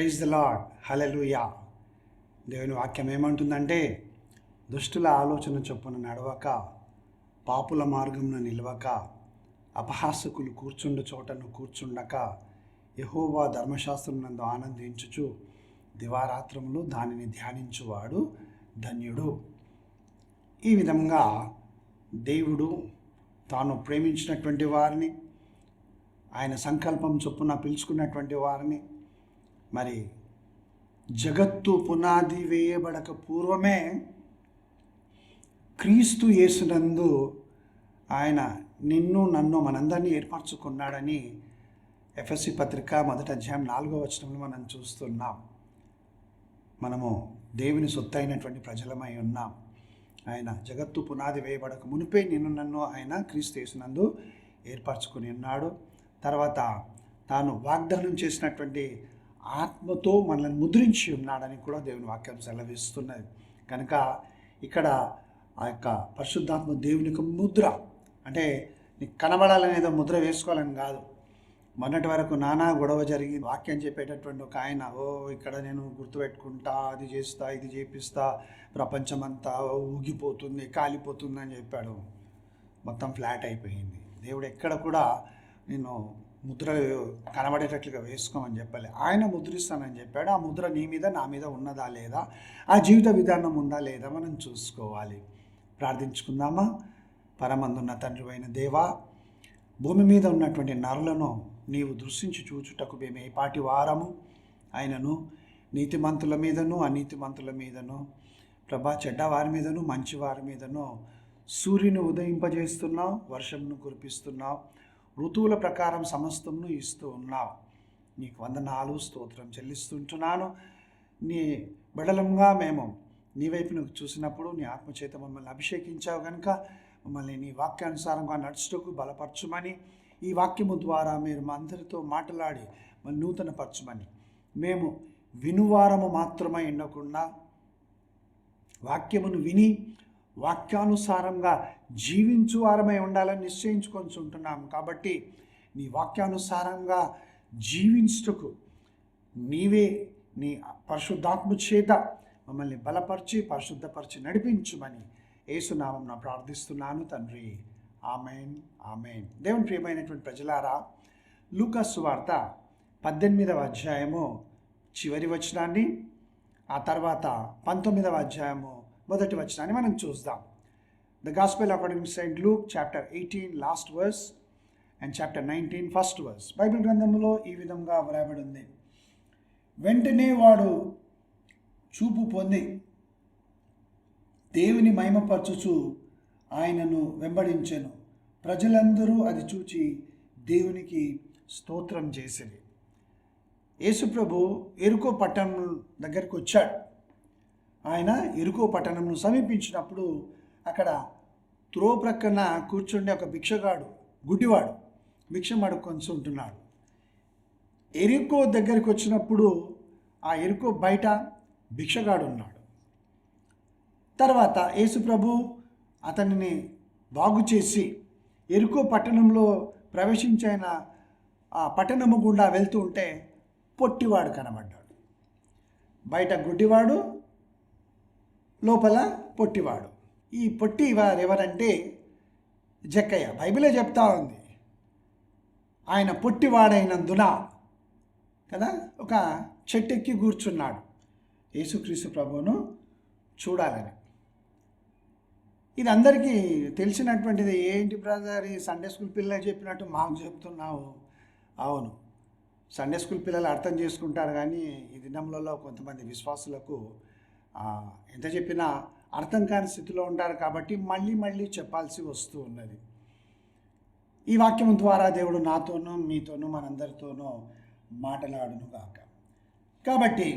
Praise the lord, హల్లెలూయా. దేవుని వాక్యం ఏమంటుందంటే, దుష్టుల ఆలోచన చొప్పున నడవక, పాపుల మార్గమున నిలవక, అపహాసకులు కూర్చుండు చోటను కూర్చుండక, యెహోవా ధర్మశాస్త్రం నందు ఆనందించుచు దివారాత్రములు దానిని ధ్యానించువాడు ధన్యుడు. ఈ విధంగా దేవుడు తాను ప్రేమించినటువంటి వారిని, ఆయన సంకల్పం చొప్పున పిలుచుకున్నటువంటి వారిని, మరి జగత్తు పునాది వేయబడక పూర్వమే క్రీస్తు యేసునందు ఆయన నిన్ను నన్ను మనందరినీ ఏర్పరచుకున్నాడని ఎఫెసీ పత్రిక 1వ అధ్యాయం 4వ వచనంలో మనం చూస్తున్నాం. మనము దేవుని సొత్తైనటువంటి ప్రజలమై ఉన్నాం. ఆయన జగత్తు పునాది వేయబడక మునిపే నిన్ను నన్ను ఆయన క్రీస్తు యేసునందు ఏర్పరచుకుని ఉన్నాడు. తర్వాత తాను వాగ్దానం చేసినటువంటి ఆత్మతో మనల్ని ముద్రించి ఉన్నాడని కూడా దేవుని వాక్యం సెలవిస్తున్నది. కనుక ఇక్కడ ఆ యొక్క పరిశుద్ధాత్మ దేవుని యొక్క ముద్ర, అంటే నీకు కనబడాలనేదో ముద్ర వేసుకోవాలని కాదు. మొన్నటి వరకు నానా గొడవ జరిగి వాక్యం చెప్పేటటువంటి ఒక ఆయన, ఇక్కడ నేను గుర్తుపెట్టుకుంటా, అది చేస్తా, ఇది చేపిస్తా, ప్రపంచమంతా ఊగిపోతుంది, కాలిపోతుంది అని చెప్పాడు. మొత్తం ఫ్లాట్ అయిపోయింది. దేవుడు ఎక్కడ కూడా నేను ముద్ర కనబడేటట్లుగా వేసుకోమని చెప్పలే. ఆయన ముద్రిస్తానని చెప్పాడు. ఆ ముద్ర నీ మీద నా మీద ఉన్నదా లేదా, ఆ జీవిత విధానం ఉందా లేదా మనం చూసుకోవాలి. ప్రార్థించుకుందామా. పరమందున్న తండ్రి అయిన దేవా, భూమి మీద ఉన్నటువంటి నరులను నీవు దృష్టించి చూచుటకు మేము ఏ పాటి వారము ఆయనను నీతిమంతుల మీదను అనీతిమంతుల మీదను, ప్రభా చెడ్డ వారి మీదను మంచి వారి మీదను సూర్యుని ఉదయింపజేస్తున్నావు, వర్షంను కురిపిస్తున్నావు, ఋతువుల ప్రకారం సమస్తమును ఇస్తూ ఉన్నావు. నీకు వందనాలు, స్తోత్రం చెల్లిస్తుంటున్నాను. నీ బడలంగా మేము నీ వైపును చూసినప్పుడు నీ ఆత్మచేత మమ్మల్ని అభిషేకించావు కనుక మమ్మల్ని నీ వాక్యానుసారంగా నడుచుటకు బలపరచుమని, ఈ వాక్యము ద్వారా మీరు మా అందరితో మాట్లాడి మళ్ళీ నూతనపరచుమని, మేము వినువారము మాత్రమే ఉండకుండా వాక్యమును విని వాక్యానుసారంగా జీవించు వారమై ఉండాలని నిశ్చయించుకొని ఉంటున్నాము. కాబట్టి నీ వాక్యానుసారంగా జీవించుటకు నీవే నీ పరిశుద్ధాత్మ చేత మమ్మల్ని బలపరిచి పరిశుద్ధపరిచి నడిపించుమని యేసునామమున ప్రార్థిస్తున్నాను తండ్రి. Amen, amen. దేవుని ప్రియమైనటువంటి ప్రజలారా, లూకా సువార్త 18వ అధ్యాయము చివరి వచనాన్ని, ఆ తర్వాత 19వ అధ్యాయము 1వ వచనాన్ని మనం చూద్దాం. The gospel according to Saint Luke chapter 18 last verse and chapter 19 first verse. Bible గ్రంథంలో ఈ విధంగా వ్రాయబడి ఉంది. వెంటనే వాడు చూపు పొంది దేవుని మహిమపరచుచు ఆయనను వెంబడించెను. ప్రజలందరూ అది చూచి దేవునికి స్తోత్రం చేసిరి. యేసుప్రభు ఎరుకో పట్టణం దగ్గరికి వచ్చాడు. ఆయన ఎరుకో పట్టణంను సమీపించినప్పుడు అక్కడ త్రో ప్రక్కన కూర్చుండే ఒక భిక్షగాడు, గుడ్డివాడు, భిక్షం అడుక్కొని ఉంటున్నాడు. ఎరుకో దగ్గరికి వచ్చినప్పుడు ఆ ఎరుకో బయట భిక్షగాడు ఉన్నాడు. తర్వాత యేసుప్రభు అతనిని బాగు చేసి ఎరుకో పట్టణంలో ప్రవేశించిన ఆ పట్టణము గుండా వెళ్తూ ఉంటే పొట్టివాడు కనబడ్డాడు. బయట గుడ్డివాడు, లోపల పొట్టివాడు. ఈ పొట్టివారు ఎవరంటే జక్కయ్య. బైబిలే చెప్తా ఉంది, ఆయన పొట్టివాడైనందున కదా ఒక చెట్టెక్కి కూర్చున్నాడు యేసుక్రీస్తు ప్రభువును చూడాలని. ఇది అందరికీ తెలిసినటువంటిది. ఏంటి బ్రదర్, ఈ సండే స్కూల్ పిల్లలు చెప్పినట్టు మాకు చెప్తున్నావు? అవును, సండే స్కూల్ పిల్లలు అర్థం చేసుకుంటారు, కానీ ఈ దినంలో కొంతమంది విశ్వాసులకు ఎంత చెప్పినా అర్థం కాని స్థితిలో ఉంటారు. కాబట్టి మళ్ళీ మళ్ళీ చెప్పాల్సి వస్తూ ఉన్నది. ఈ వాక్యం ద్వారా దేవుడు నాతోనూ మీతోనూ మనందరితోనూ మాట్లాడును గాక. కాబట్టి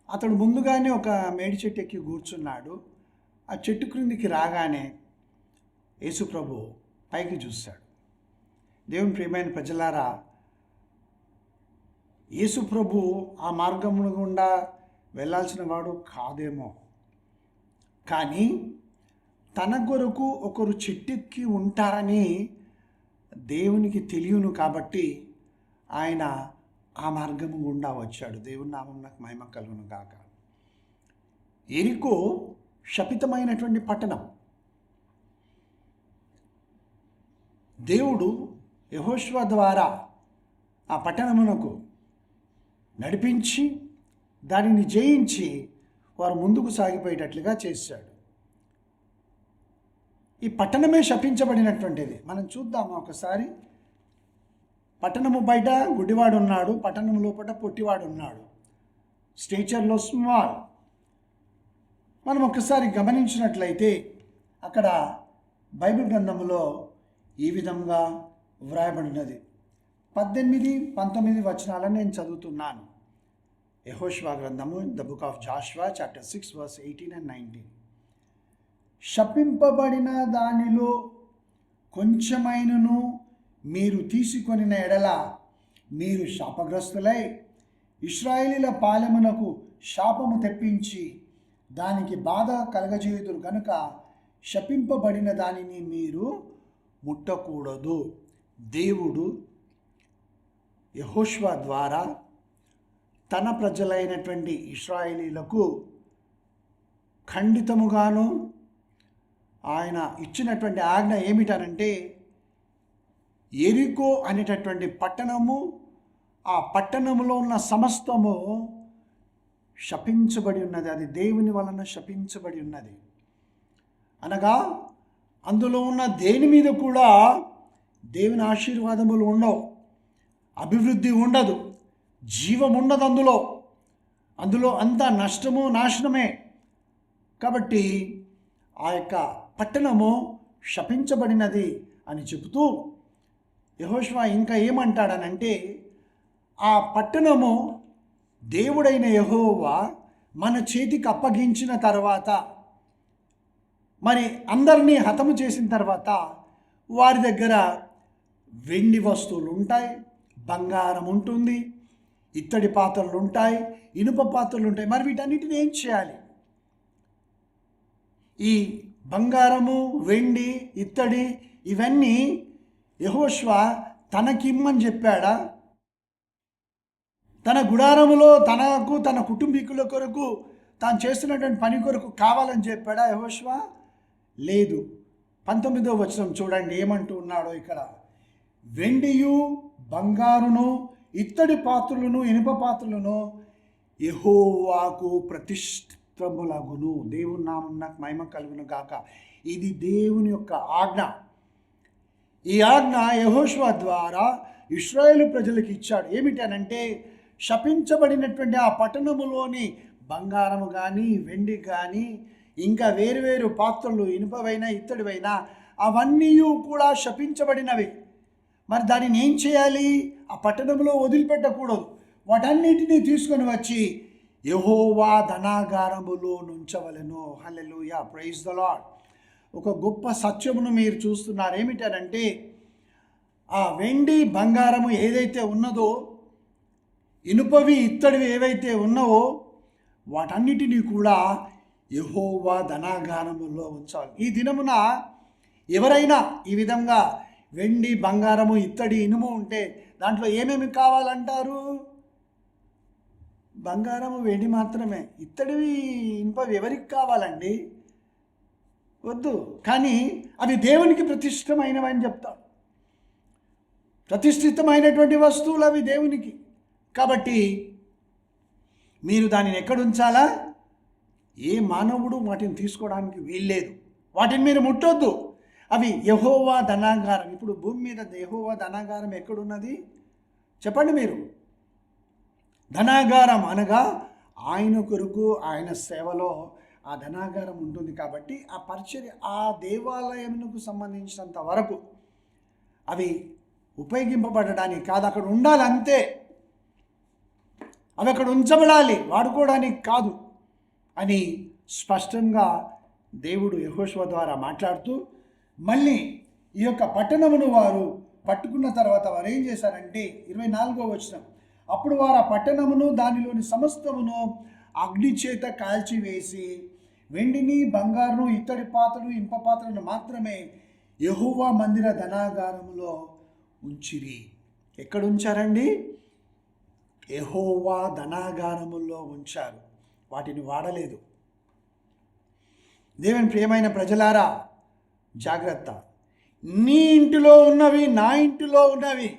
అతడు ముందుగానే ఒక మేడి చెట్టు ఎక్కి కూర్చున్నాడు. ఆ చెట్టు క్రిందికి రాగానే యేసుప్రభు పైకి చూశాడు. దేవుని ప్రియమైన ప్రజలారా, యేసుప్రభు ఆ మార్గమును గుండా వెళ్ళాల్సిన వాడు కాదేమో, కానీ తన కొరకు ఒకరు చెట్టెక్కి ఉంటారని దేవునికి తెలియను. కాబట్టి ఆయన ఆ మార్గము గుండా వచ్చాడు. దేవుని నామం నాకు మహిమ కలుగును గాక. యెరికో శపితమైనటువంటి పట్టణం. దేవుడు యెహోషువ ద్వారా ఆ పట్టణమునకు నడిపించి దానిని జయించి వారు ముందుకు సాగిపోయేటట్లుగా చేశాడు. ఈ పట్టణమే శపించబడినటువంటిది. మనం చూద్దాము ఒకసారి. పట్టణము బయట గుడ్డివాడు ఉన్నాడు, పట్టణం లోపల పొట్టివాడు ఉన్నాడు, స్టేచర్లో స్మాల్. మనం ఒకసారి గమనించినట్లయితే అక్కడ బైబిల్ గ్రంథంలో ఈ విధంగా వ్రాయబడినది. 18, 19 వచనాలను నేను చదువుతున్నాను. యెహోషువ గ్రంథము, the book of Joshua, chapter 6 verse 18 and 19. శపింపబడిన దానిలో కొంచెమైనను మీరు తీసుకొనిన ఎడల మీరు శాపగ్రస్తులై ఇశ్రాయేలీల పాలెమునకు శాపము తెప్పించి దానికి బాధ కలగజేయుదురు కనుక శపింపబడిన దానిని మీరు ముట్టకూడదు. దేవుడు యెహోషువ ద్వారా తన ప్రజలైనటువంటి ఇశ్రాయేలీలకు ఖండితముగాను ఆయన ఇచ్చినటువంటి ఆజ్ఞ ఏమిటనంటే, యెరికో అనేటటువంటి పట్టణము, ఆ పట్టణములో ఉన్న సమస్తము శపించబడి ఉన్నది. అది దేవుని వలన శపించబడి ఉన్నది. అనగా అందులో ఉన్న దేని మీద కూడా దేవుని ఆశీర్వాదములు ఉండవు, అభివృద్ధి ఉండదు, జీవం ఉండదు. అందులో అంతా నష్టము, నాశనమే. కాబట్టి ఆ యొక్క పట్టణము శపించబడినది అని చెబుతూ యెహోషువ ఇంకా ఏమంటాడనంటే, ఆ పట్టణము దేవుడైన యెహోవా మన చేతికి అప్పగించిన తర్వాత, మరి అందరినీ హతము చేసిన తర్వాత వారి దగ్గర వెండి వస్తువులు ఉంటాయి, బంగారం ఉంటుంది, ఇత్తడి పాత్రలు ఉంటాయి, ఇనుప పాత్రలు ఉంటాయి. మరి వీటన్నిటిని ఏం చేయాలి? ఈ బంగారము, వెండి, ఇత్తడి ఇవన్నీ యెహోషువ తనకిమ్మని చెప్పాడా? తన గుడారములో తనకు, తన కుటుంబీకుల కొరకు, తాను చేస్తున్నటువంటి పని కొరకు కావాలని చెప్పాడా యెహోషువ? లేదు. 19వ వచనం చూడండి ఏమంటూ ఉన్నాడో ఇక్కడ. వెండియు, బంగారును, ఇత్తడి పాత్రలను, ఇనుప పాత్రలను యెహోవాకు ప్రతిష్ఠితములగును. దేవుని నామం నాకు మహిమ కలుగును గాక. ఇది దేవుని యొక్క ఆజ్ఞ. ఈ ఆజ్ఞ యెహోషువ ద్వారా ఇశ్రాయేలు ప్రజలకు ఇచ్చాడు. ఏమిటనంటే, శపించబడినటువంటి ఆ పట్టణములోని బంగారము కానీ, వెండి కానీ, ఇంకా వేరువేరు పాత్రలు, ఇనుపవైనా ఇత్తడివైనా అవన్నీ కూడా శపించబడినవి. మరి దానిని ఏం చేయాలి? ఆ పట్టణంలో వదిలిపెట్టకూడదు. వాటన్నిటినీ తీసుకొని వచ్చి యెహోవా ధనాగారములో నుంచవలెను. హల్లెలూయా, ప్రైజ్ ద లార్డ్. ఒక గొప్ప సత్యమును మీరు చూస్తున్నారు. ఏమిటనంటే, ఆ వెండి, బంగారము ఏదైతే ఉన్నదో, ఇనుపవి, ఇత్తడివి ఏవైతే ఉన్నావో వాటన్నిటినీ కూడా యెహోవా ధనాగారములో ఉంచాలి. ఈ దినమున ఎవరైనా ఈ విధంగా వెండి, బంగారము, ఇత్తడి, ఇనుము ఉంటే దాంట్లో ఏమేమి కావాలంటారు? బంగారము, వెండి మాత్రమే. ఇత్తడివి, ఇనుపవి ఎవరికి కావాలండి? వద్దు. కానీ అవి దేవునికి ప్రతిష్ఠితమైనవని చెప్తాడు. ప్రతిష్ఠితమైనటువంటి వస్తువులు అవి దేవునికి. కాబట్టి మీరు దానిని ఎక్కడ ఉంచాలా? ఏ మానవుడు వాటిని తీసుకోవడానికి వీల్లేదు. వాటిని మీరు ముట్టొద్దు. అవి యెహోవా ధనాగారం. ఇప్పుడు భూమి మీద యెహోవా ధనాగారం ఎక్కడున్నది చెప్పండి మీరు? ధనాగారం అనగా ఆయన కొరకు, ఆయన సేవలో ఆ ధనాగారం ఉంటుంది. కాబట్టి ఆ పరిచర్య, ఆ దేవాలయమునకు సంబంధించినంత వరకు అవి ఉపయోగింపబడడానికి కాదు, అక్కడ ఉండాలి అంతే. అవి అక్కడ ఉంచబడాలి, వాడుకోవడానికి కాదు అని స్పష్టంగా దేవుడు యెహోషువ ద్వారా మాట్లాడుతూ, మళ్ళీ ఈ యొక్క పట్టణమును వారు పట్టుకున్న తర్వాత వారు ఏం చేశారంటే 24వ వచనం, అప్పుడు వారు ఆ పట్టణమును దానిలోని సమస్తమును అగ్ని చేత కాల్చివేసి వెండిని, బంగారును, ఇత్తడి పాత్రలు, ఇనుప పాత్రలను మాత్రమే యెహోవా మందిర ధనాగారములో ఉంచిరి. ఎక్కడ ఉంచారండి? యెహోవా ధనాగారముల్లో ఉంచారు, వాటిని వాడలేదు. దేవుని ప్రియమైన ప్రజలారా, జాగ్రత్త. నీ ఇంటిలో ఉన్నవి, నా ఇంటిలో ఉన్నవి,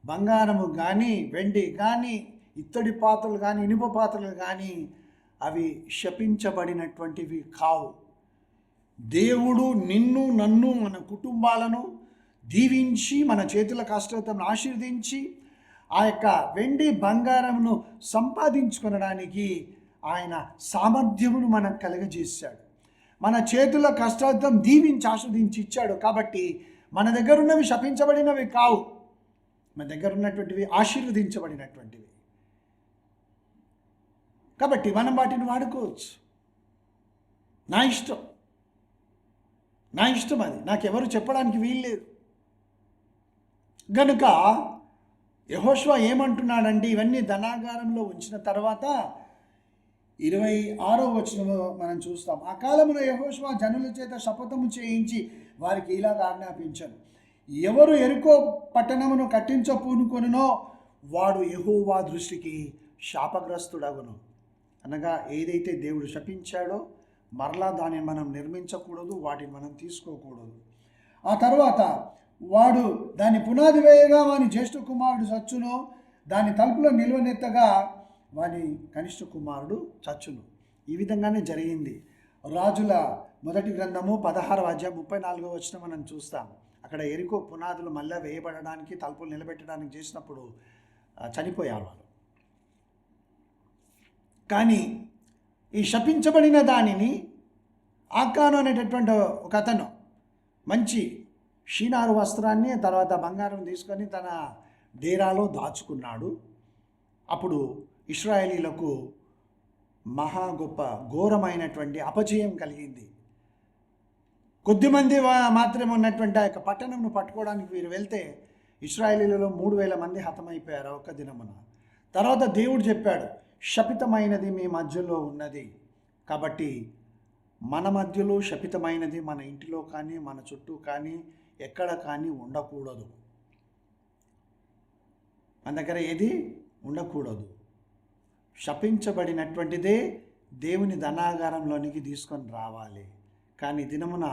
బంగారము కానీ, వెండి కానీ, ఇత్తడి పాత్రలు కానీ, ఇనుప పాత్రలు కానీ, అవి శపించబడినటువంటివి కావు. దేవుడు నిన్ను, నన్ను, మన కుటుంబాలను దీవించి, మన చేతుల కష్టతను ఆశీర్వదించి, ఆ యొక్క వెండి బంగారమును సంపాదించుకొనడానికి ఆయన సామర్థ్యమును మనకు కలుగజేశాడు. మన చేతుల కష్టార్థం దీవించి ఆస్వాదించి ఇచ్చాడు. కాబట్టి మన దగ్గర ఉన్నవి శపించబడినవి కావు, మన దగ్గర ఉన్నటువంటివి ఆశీర్వదించబడినటువంటివి. కాబట్టి మనం వాటిని వాడుకోవచ్చు. నా ఇష్టం అది, నాకెవరు చెప్పడానికి వీల్లేదు. గనుక యెహోషువ ఏమంటున్నాడంటే, ఇవన్నీ ధనాగారంలో ఉంచిన తర్వాత 26వ వచనంలో మనం చూస్తాం. ఆ కాలమున యెహోషువ జనుల చేత శపథము చేయించి వారికి ఇలాగ ఆజ్ఞాపించాను, ఎవరు యెరికో పట్టణమును కట్టించపూనుకొనునో వాడు యెహోవా దృష్టికి శాపగ్రస్తుడగును. అనగా ఏదైతే దేవుడు శపించాడో మరలా దానిని మనం నిర్మించకూడదు, వాటిని మనం తీసుకోకూడదు. ఆ తర్వాత వాడు దాని పునాది వేయగా వాని జ్యేష్ఠ కుమారుడు చచ్చును, దాని తలుపులో నిల్వనెత్తగా వాని కనిష్ఠ కుమారుడు చచ్చును. ఈ విధంగానే జరిగింది. రాజుల మొదటి గ్రంథము 16వ అధ్యాయం 34వ వచనం మనం చూస్తాం. అక్కడ యెరికో పునాదులు మళ్ళీ వేయబడడానికి, తలుపులు నిలబెట్టడానికి చేసినప్పుడు చనిపోయారు వాళ్ళు. కానీ ఈ శపించబడిన దానిని ఆకాను అనేటటువంటి ఒక అతను మంచి షీనారు వస్త్రాన్ని, తర్వాత బంగారం తీసుకొని తన డేరాలో దాచుకున్నాడు. అప్పుడు ఇశ్రాయేలీలకు మహా గొప్ప ఘోరమైనటువంటి అపజయం కలిగింది. కొద్దిమంది మాత్రమే ఉన్నటువంటి ఆ యొక్క పట్టణంను పట్టుకోవడానికి వీరు వెళ్తే ఇశ్రాయేలీలలో 3000 మంది హతమైపోయారు ఒక దినమున. తర్వాత దేవుడు చెప్పాడు, శపితమైనది మీ మధ్యలో ఉన్నది, కాబట్టి మన మధ్యలో శపితమైనది మన ఇంటిలో కానీ, మన చుట్టూ కానీ, ఎక్కడ కానీ ఉండకూడదు. మన దగ్గర ఏది ఉండకూడదు. శపించబడినటువంటిదే దేవుని ధనాగారంలోనికి తీసుకొని రావాలి. కానీ దినమున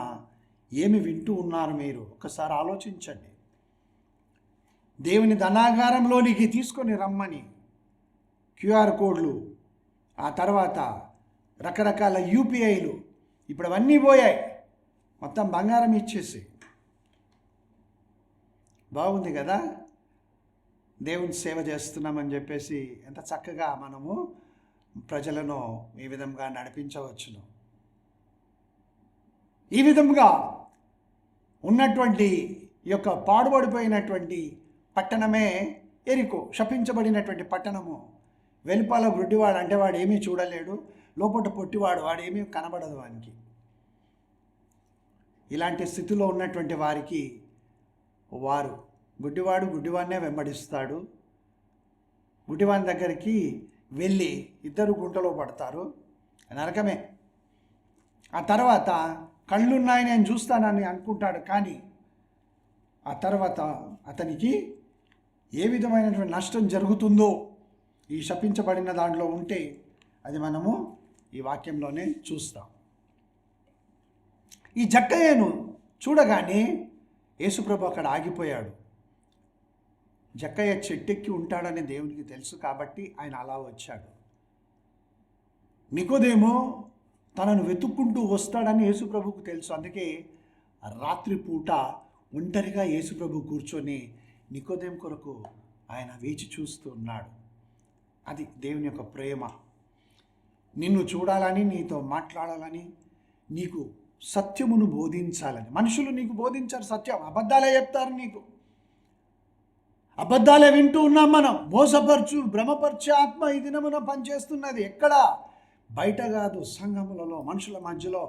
ఏమి వింటూ ఉన్నారు మీరు? ఒకసారి ఆలోచించండి. దేవుని ధనాగారంలోనికి తీసుకొని రమ్మని QR కోడ్లు, ఆ తర్వాత రకరకాల UPIలు, ఇప్పుడు అవన్నీ పోయాయి. మొత్తం బంగారం ఇచ్చేసి బాగుంది కదా, దేవుని సేవ చేస్తున్నామని చెప్పేసి ఎంత చక్కగా మనము ప్రజలను ఈ విధంగా నడిపించవచ్చును. ఈ విధంగా ఉన్నటువంటి ఈ యొక్క పాడుబడిపోయినటువంటి పట్టణమే యెరికో, శపించబడినటువంటి పట్టణము. వెలుపల గుడ్డివాడు అంటే వాడు ఏమీ చూడలేడు, లోపల పొట్టివాడు వాడు ఏమీ కనబడదు వానికి. ఇలాంటి స్థితిలో ఉన్నటువంటి వారికి వారు గుడ్డివాడు గుడ్డివాడినే వెంబడిస్తాడు. గుడ్డివాని దగ్గరికి వెళ్ళి ఇద్దరు గుంటలో పడతారు, నరకమే. ఆ తర్వాత కళ్ళున్నాయి నేను చూస్తానని అనుకుంటాడు, కానీ ఆ తర్వాత అతనికి ఏ విధమైనటువంటి నష్టం జరుగుతుందో ఈ శపించబడిన దాంట్లో ఉంటే అది మనము ఈ వాక్యంలోనే చూస్తాం. ఈ జక్కయ్యను చూడగానే యేసుప్రభు అక్కడ ఆగిపోయాడు. జక్కయ్య చెట్టెక్కి ఉంటాడని దేవునికి తెలుసు కాబట్టి ఆయన అలా వచ్చాడు. నికోదేమో తనను వెతుక్కుంటూ వస్తాడని యేసుప్రభుకు తెలుసు. అందుకే రాత్రిపూట ఒంటరిగా యేసుప్రభు కూర్చొని నికోదేము కొరకు ఆయన వేచి చూస్తూ ఉన్నాడు. అది దేవుని యొక్క ప్రేమ. నిన్ను చూడాలని, నీతో మాట్లాడాలని, నీకు సత్యమును బోధించాలని. మనుషులు నీకు బోధించారు సత్యం, అబద్ధాలే చెప్తారు నీకు. అబద్ధాలే వింటూ ఉన్నాం మనం. మోసపరచు, భ్రమపరిచే ఆత్మ ఈ దినమున పనిచేస్తున్నది. ఎక్కడ? బయట కాదు, సంఘములలో, మనుషుల మధ్యలో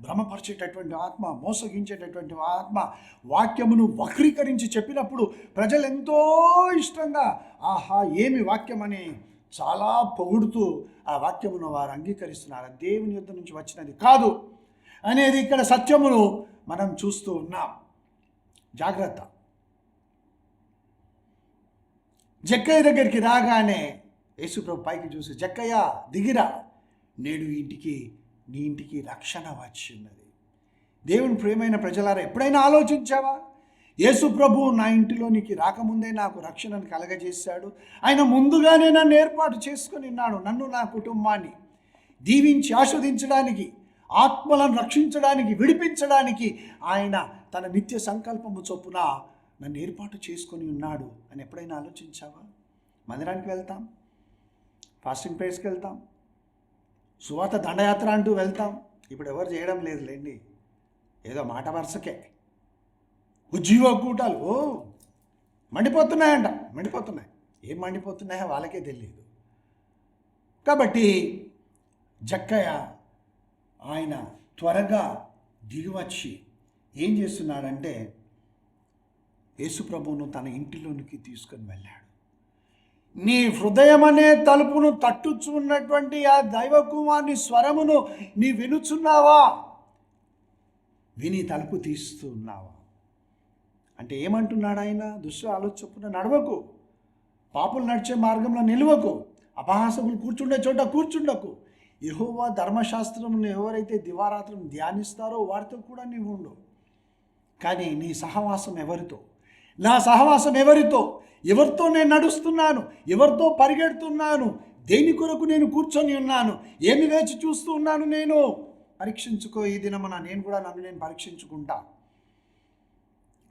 భ్రమపరిచేటటువంటి ఆత్మ, మోసగించేటటువంటి ఆత్మ వాక్యమును వక్రీకరించి చెప్పినప్పుడు ప్రజలు ఎంతో ఇష్టంగా ఆహా ఏమి వాక్యం అని చాలా పొగుడుతూ ఆ వాక్యమును వారు అంగీకరిస్తున్నారు. దేవుని యుద్ధ నుంచి వచ్చినది కాదు అనేది ఇక్కడ సత్యమును మనం చూస్తూ ఉన్నాం. జాగ్రత్త. జక్కయ్య దగ్గరికి రాగానే యేసుప్రభు పైకి చూసి, జక్కయ్య దిగిరా, నేడు నీ ఇంటికి రక్షణ వచ్చిన్నది. దేవుని ప్రియమైన ప్రజలారా, ఎప్పుడైనా ఆలోచించావా? యేసు ప్రభు నా ఇంటిలోనికి రాకముందే నాకు రక్షణను కలగజేశాడు. ఆయన ముందుగానే నన్ను ఏర్పాటు చేసుకొని ఉన్నాడు. నన్ను, నా కుటుంబాన్ని దీవించి ఆస్వాదించడానికి, ఆత్మలను రక్షించడానికి, విడిపించడానికి ఆయన తన నిత్య సంకల్పము చొప్పున నన్ను ఏర్పాటు చేసుకొని ఉన్నాడు అని ఎప్పుడైనా ఆలోచించావా? మందిరానికి వెళ్తాం, ఫాస్టింగ్ ప్రేయర్స్కి వెళ్తాం, సువార్త దండయాత్ర అంటూ వెళ్తాం. ఇప్పుడు ఎవరు చేయడం లేదులేండి, ఏదో మాట వరుసకే. ఉజ్జీవ కూటాలు మండిపోతున్నాయంట, మండిపోతున్నాయి. ఏం మండిపోతున్నాయో వాళ్ళకే తెలియదు. కాబట్టి జక్కయ్య ఆయన త్వరగా దిగివచ్చి ఏం చేస్తున్నాడంటే యేసుప్రభువును తన ఇంటిలోనికి తీసుకొని వెళ్ళాడు. నీ హృదయం అనే తలుపును తట్టుచున్నటువంటి ఆ దైవకుమారుని స్వరమును నీ వినుచున్నావా? విని తలుపు తీస్తూ ఉన్నావా? అంటే ఏమంటున్నాడు ఆయన? దుష్ట ఆలోచన నడవకు, పాపులు నడిచే మార్గంలో నిలవకు, అపహాసకులు కూర్చుండే చోట కూర్చుండకు. యెహోవా ధర్మశాస్త్రమును ఎవరైతే దివారాత్రం ధ్యానిస్తారో వారితో కూడా నీవు ఉండు. కానీ నీ సహవాసం ఎవరితో? నా సహవాసం ఎవరితో? ఎవరితో నేను నడుస్తున్నాను? ఎవరితో పరిగెడుతున్నాను? దేని కొరకు నేను కూర్చొని ఉన్నాను? ఏమి వేచి చూస్తూ ఉన్నాను? నేను పరీక్షించుకో. ఈ దినమున నేను కూడా నన్ను నేను పరీక్షించుకుంటా.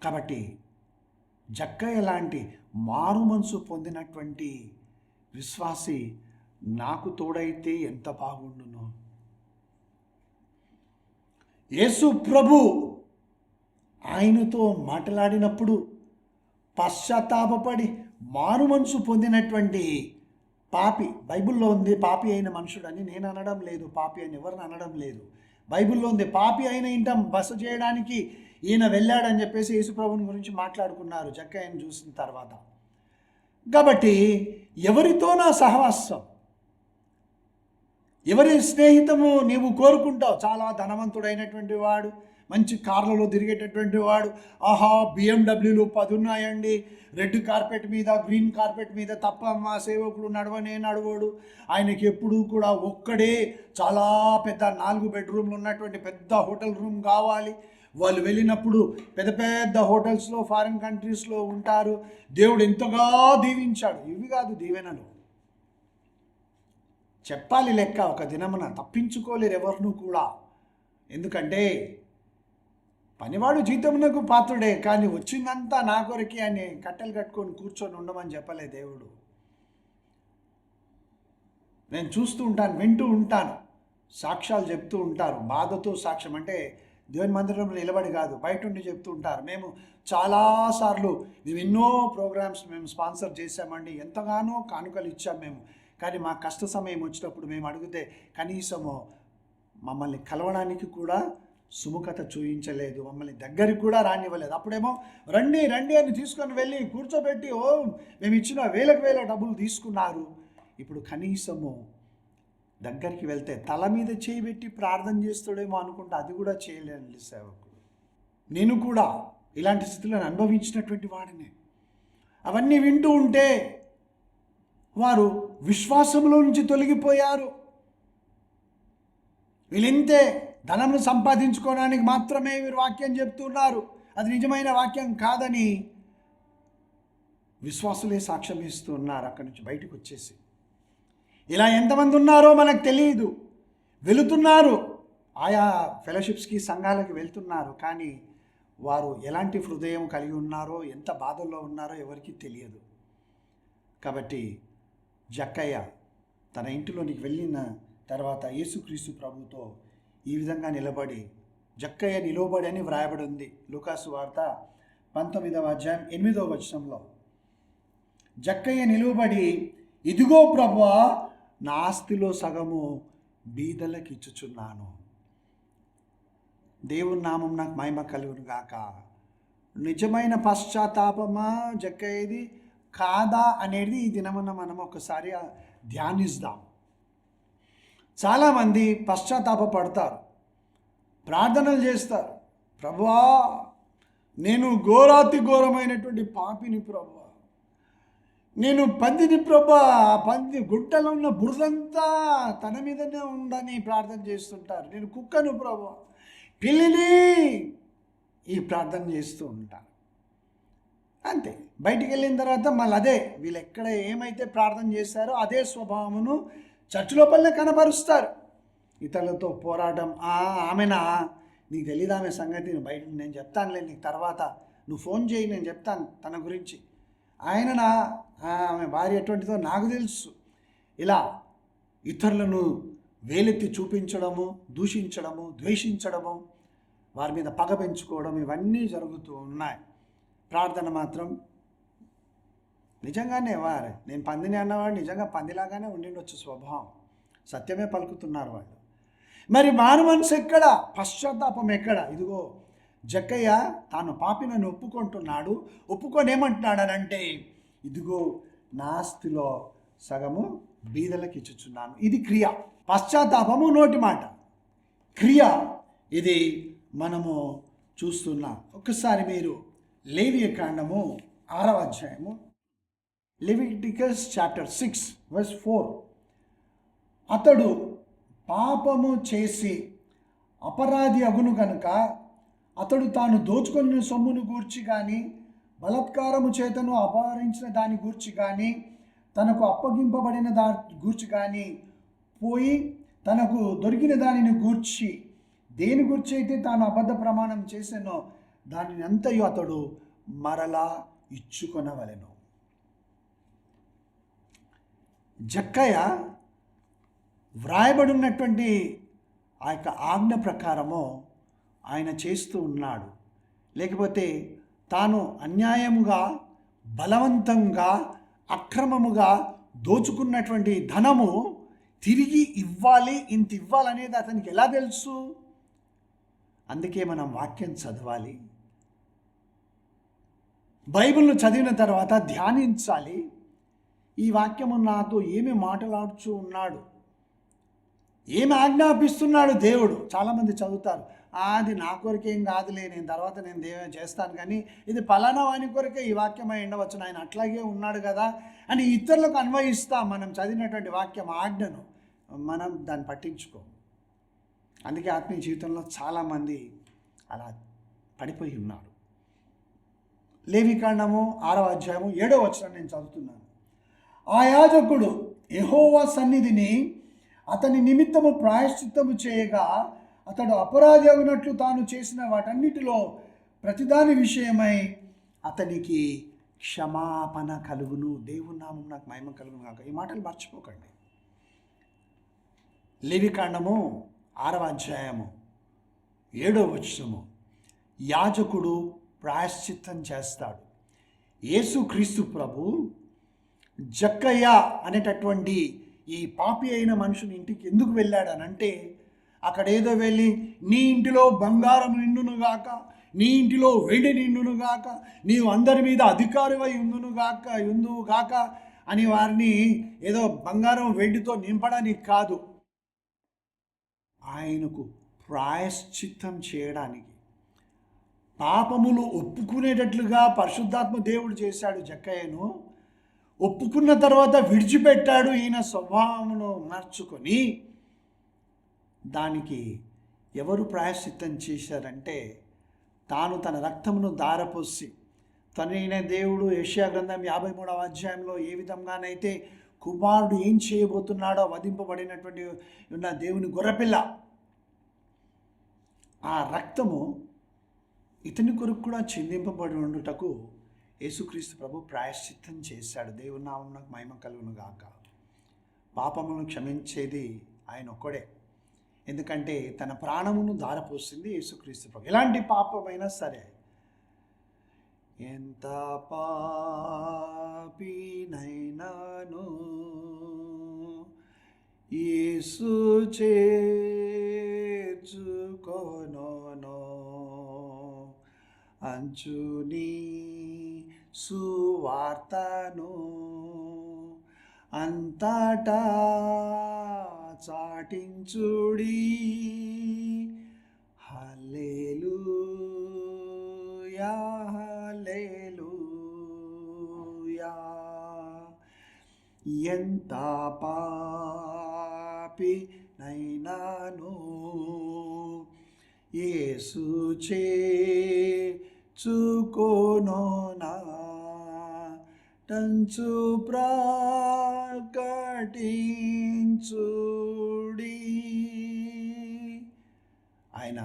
కాబట్టి జక్కయ్య లాంటి మారు మనసు పొందినటువంటి విశ్వాసి నాకు తోడైతే ఎంత బాగుండును. యేసు ప్రభు ఆయనతో మాట్లాడినప్పుడు పశ్చాత్తాపపడి మారు మనసు పొందినటువంటి పాపి, బైబిల్లో ఉంది పాపి అయిన మనుషుడు అని నేను అనడం లేదు, పాపి అని ఎవరిని అనడం లేదు. బైబిల్లో ఉంది పాపి అయిన ఇంట బస చేయడానికి ఈయన వెళ్ళాడని చెప్పేసి యేసుప్రభుని గురించి మాట్లాడుకున్నారు జక్కయ్యను చూసిన తర్వాత. కాబట్టి ఎవరితో నా సహవాసం, ఎవరి స్నేహితము నీవు కోరుకుంటావు? చాలా ధనవంతుడైనటువంటి వాడు, మంచి కార్లలో తిరిగేటటువంటి వాడు, ఆహా బిఎండబ్ల్యూలు 10 ఉన్నాయండి, రెడ్ కార్పెట్ మీద, గ్రీన్ కార్పెట్ మీద తప్ప మా సేవకుడు నడవడు. ఆయనకి ఎప్పుడూ కూడా ఒక్కడే చాలా పెద్ద 4 బెడ్రూమ్లు ఉన్నటువంటి పెద్ద హోటల్ రూమ్ కావాలి. వాళ్ళు వెళ్ళినప్పుడు పెద్ద పెద్ద హోటల్స్లో, ఫారిన్ కంట్రీస్లో ఉంటారు. దేవుడు ఎంతగా దీవించాడు. ఇవి కాదు దీవెనలు, చెప్పాలి లెక్క. ఒక దినమున తప్పించుకోలేరు ఎవరినూ కూడా. ఎందుకంటే పనివాడు జీతమునకు పాత్రుడే, కానీ వచ్చిందంతా నా కొరకే అని కట్టెలు కట్టుకొని కూర్చొని ఉండమని చెప్పలే దేవుడు. నేను చూస్తూ ఉంటాను, వింటూ ఉంటాను, సాక్ష్యాలు చెప్తూ ఉంటారు. బాధతో సాక్ష్యం అంటే దేవుని మందిరంలో నిలబడి కాదు, బయట ఉండి చెప్తూ ఉంటారు. మేము చాలాసార్లు ఎన్నో ప్రోగ్రామ్స్ మేము స్పాన్సర్ చేశామండి, ఎంతగానో కానుకలు ఇచ్చాం మేము. కానీ మా కష్ట సమయం వచ్చినప్పుడు మేము అడిగితే కనీసము మమ్మల్ని కలవడానికి కూడా సుముఖత చూపించలేదు, మమ్మల్ని దగ్గరికి కూడా రానివ్వలేదు. అప్పుడేమో రండి రండి అని తీసుకొని వెళ్ళి కూర్చోబెట్టి మేము ఇచ్చిన వేల డబ్బులు తీసుకున్నారు. ఇప్పుడు కనీసము దగ్గరికి వెళ్తే తల మీద చేయి పెట్టి ప్రార్థన చేస్తాడేమో అనుకుంటే అది కూడా చేయలేని సేవకుడు. నేను కూడా ఇలాంటి స్థితులను అనుభవించినటువంటి వాడినే. అవన్నీ వింటూ ఉంటే వారు విశ్వాసంలో నుంచి తొలగిపోయారు. వీళ్ళింతే ధనమును సంపాదించుకోవడానికి మాత్రమే వీరు వాక్యం చెప్తున్నారు, అది నిజమైన వాక్యం కాదని విశ్వాసులే సాక్ష్యం ఇస్తున్నారు. అక్కడి నుంచి బయటకు వచ్చేసి ఇలా ఎంతమంది ఉన్నారో మనకు తెలియదు. వెళుతున్నారు, ఆయా ఫెలోషిప్స్కి, సంఘాలకు వెళ్తున్నారు, కానీ వారు ఎలాంటి హృదయం కలిగి ఉన్నారో, ఎంత బాధల్లో ఉన్నారో ఎవరికీ తెలియదు. కాబట్టి జక్కయ్య తన ఇంటిలోనికి వెళ్ళిన తర్వాత యేసుక్రీస్తు ప్రభుతో ఈ విధంగా నిలబడి, జక్కయ్య నిలబడి అని వ్రాయబడి ఉంది లూకాసు వార్త 19వ అధ్యాయం 8వ వచనంలో. జక్కయ్య నిలబడి, ఇదిగో ప్రభువా, నా ఆస్తిలో సగము బీదలకు ఇచ్చుచున్నాను. దేవుని నామం నాకు మహిమ కలుగును గాక. నిజమైన పశ్చాత్తాపమా జక్కయ్యది కాదా అనేది ఈ దినమున మనం ఒకసారి ధ్యానిస్తాం. చాలామంది పశ్చాత్తాపడతారు, ప్రార్థనలు చేస్తారు. ప్రభువా, నేను ఘోరాతి ఘోరమైనటువంటి పాపిని ప్రభువా, నేను పందిని ప్రభా, ఆ పంది గుట్టలో ఉన్న బురదంతా తన మీదనే ఉండని ప్రార్థన చేస్తుంటారు. నేను కుక్కను ప్రభా, పిల్లిని ఈ ప్రార్థన చేస్తూ ఉంటాను. అంతే. బయటికి వెళ్ళిన తర్వాత మళ్ళీ అదే వీళ్ళు ఎక్కడ ఏమైతే ప్రార్థన చేశారో అదే స్వభావమును చర్చ్ లోపలనే కనబరుస్తారు. ఇతరులతో పోరాటం, ఆమెనా, నీకు తెలీదు ఆమె సంగతి, బయట నేను చెప్తానులే నీకు తర్వాత, నువ్వు ఫోన్ చేయి నేను చెప్తాను తన గురించి, ఆయననా, ఆమె భార్య ఎటువంటిదో నాకు తెలుసు. ఇలా ఇతరులను వేలెత్తి చూపించడము, దూషించడము, ద్వేషించడము, వారి మీద పగ పెంచుకోవడం, ఇవన్నీ జరుగుతూ ఉన్నాయి. ప్రార్థన మాత్రం నిజంగానే నేను పందిని అన్నవాడు నిజంగా పందిలాగానే ఉండిండొచ్చు స్వభావం. సత్యమే పలుకుతున్నారు వాళ్ళు. మరి మారు మనసు ఎక్కడ, పశ్చాత్తాపం ఎక్కడ? ఇదిగో జక్కయ్య తాను పాపినని ఒప్పుకుంటున్నాడు. ఒప్పుకొని ఏమంటున్నాడనంటే, ఇదిగో నా ఆస్తిలో సగము బీదలకు ఇచ్చుచున్నాను. ఇది క్రియ. పశ్చాత్తాపము నోటి మాట, క్రియ ఇది మనము చూస్తున్నాం. ఒక్కసారి మీరు లేవియ కాండము 6వ అధ్యాయము, లెవిటికస్ చాప్టర్ 6 verse 4. అతడు పాపము చేసి అపరాధి అగును గనుక అతడు తాను దోచుకొని సొమ్మును గూర్చి కానీ, బలాత్కారము చేతను అపహరించిన దాని గూర్చి కానీ, తనకు అప్పగింపబడిన దాని గూర్చి కానీ పోయి తనకు దొరికిన దానిని గూర్చి, దేని గురించి అయితే తాను అబద్ధ ప్రమాణం చేసానో దానిని అంతయు అతడు మరలా ఇచ్చుకొనవలెను. జక్కయ్య వ్రాయబడినటువంటి ఆ యొక్క ఆజ్ఞ ప్రకారము ఆయన చేస్తూ ఉన్నాడు. లేకపోతే తాను అన్యాయముగా, బలవంతంగా, అక్రమముగా దోచుకున్నటువంటి ధనము తిరిగి ఇవ్వాలి, ఇంత ఇవ్వాలనేది అతనికి ఎలా తెలుసు? అందుకే మనం వాక్యం చదవాలి, బైబిల్ను చదివిన తర్వాత ధ్యానించాలి. ఈ వాక్యము నాతో ఏమి మాట్లాడుచూ ఉన్నాడు, ఏమి ఆజ్ఞాపిస్తున్నాడు దేవుడు. చాలామంది చదువుతారు, అది నా కొరకేం కాదులే, నేను తర్వాత నేను దేవుని చేస్తాను, కానీ ఇది పలానా వాని కొరకే ఈ వాక్యమై ఉండవచ్చు, ఆయన అట్లాగే ఉన్నాడు కదా అని ఇతరులకు అన్వయిస్తాం. మనం చదివినటువంటి వాక్యం ఆజ్ఞను మనం దాన్ని పట్టించుకో. అందుకే ఆత్మీయ జీవితంలో చాలామంది అలా పడిపోయి ఉన్నారు. లేవికాండము 6వ అధ్యాయము 7వ వచనం నేను చదువుతున్నాను. ఆ యాజకుడు యెహోవా సన్నిధిని అతని నిమిత్తము ప్రాయశ్చిత్తము చేయగా, అతడు అపరాధి అయినట్లు తాను చేసిన వాటన్నిటిలో ప్రతిదాని విషయమై అతనికి క్షమాపణ కలుగును. దేవుని నామం నాకు మహిమ కలుగును కాక. ఈ మాటలు మర్చిపోకండి. లేవికాండము 6వ అధ్యాయము 7వ వచనము, యాజకుడు ప్రాయశ్చిత్తం చేస్తాడు. యేసుక్రీస్తు ప్రభు జక్కయ్య అనేటటువంటి ఈ పాపి అయిన మనుషుని ఇంటికి ఎందుకు వెళ్ళాడనంటే, అక్కడ ఏదో వెళ్ళి నీ ఇంటిలో బంగారం నిండునుగాక, నీ ఇంటిలో వెండి నిండునుగాక, నీవు అందరి మీద అధికారివై ఉందువుగాక అని వారిని ఏదో బంగారం వెండితో నింపడానికి కాదు, ఆయనకు ప్రాయశ్చిత్తం చేయడానికి, పాపములు ఒప్పుకునేటట్లుగా పరిశుద్ధాత్మ దేవుడు చేశాడు జక్కయ్యను. ఒప్పుకున్న తర్వాత విడిచిపెట్టాడు. ఈయన స్వభావమును మార్చుకొని దానికి ఎవరు ప్రాయశ్చిత్తం చేశారంటే, తాను తన రక్తమును దారపోసి, తనైన దేవుడు యెషయా గ్రంథం 53వ అధ్యాయంలో ఏ విధంగానైతే కుమారుడు ఏం చేయబోతున్నాడో వధింపబడినటువంటి ఉన్న దేవుని గొర్రెపిల్ల, ఆ రక్తము ఇతని కొరకు కూడా చిందింపబడి ఉండుటకు యేసుక్రీస్తు ప్రభు ప్రాయశ్చిత్తం చేశాడు. దేవుని నామం నాకు మహిమ కలుగును గాక. పాపములను క్షమించేది ఆయన ఒక్కడే. ఎందుకంటే తన ప్రాణమును ధారపోసింది యేసుక్రీస్తు ప్రభు. ఎలాంటి పాపమైనా సరే, ఎంత పాపినైనాను యేసు చేర్చుకొనెను, అంచుని సువార్తను అంతటా చాటించుడి, హల్లెలూయా హల్లెలూయా. ఎంత పాపి నైనాను యేసు చేర్చుకొను నా టంచు ప్రకటించుడి. ఆయన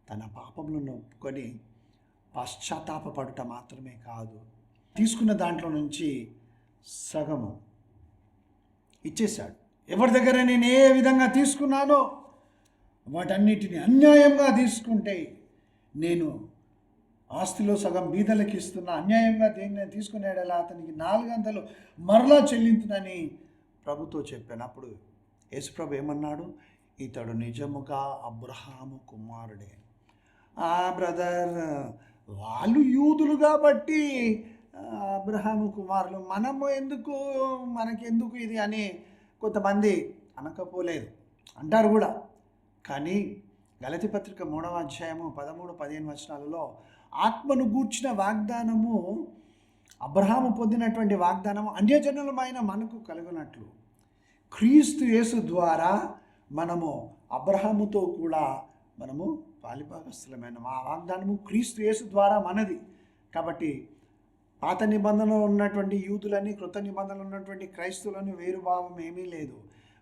తన పాపములను ఒప్పుకొని పశ్చాత్తాపపడుట మాత్రమే కాదు, తీసుకున్న దాంట్లో నుంచి సగము ఇచ్చేశాడు. ఎవరి దగ్గర నేను ఏ విధంగా తీసుకున్నానో వాటన్నిటిని అన్యాయంగా తీసుకుంటే, నేను ఆస్తిలో సగం బీదలకు ఇస్తున్నా, అన్యాయంగా దేన్ని తీసుకునేలా అతనికి 4 మరలా చెల్లించునని ప్రభుతో చెప్పాను. అప్పుడు యేసుప్రభు ఏమన్నాడు? ఇతడు నిజముగా అబ్రహాము కుమారుడే. బ్రదర్, వాళ్ళు యూదులు కాబట్టి అబ్రహాము కుమారులు, మనకెందుకు ఇది అని కొంతమంది అనకపోలేదు, అంటారు కూడా. కానీ గలతీ పత్రిక 3వ అధ్యాయము 13-15 వచనాలలో ఆత్మను గూర్చిన వాగ్దానము, అబ్రహాము పొందినటువంటి వాగ్దానము అన్యజనులమైన మనకు కలుగునట్లు క్రీస్తు యేసు ద్వారా మనము అబ్రహాముతో కూడా మనము పాలిభాగస్థులమైన ఆ వాగ్దానము క్రీస్తు యేసు ద్వారా మనది. కాబట్టి పాత నిబంధనలో ఉన్నటువంటి యూదులని, కృత నిబంధనలో ఉన్నటువంటి క్రైస్తవులని వేరుభావం ఏమీ లేదు.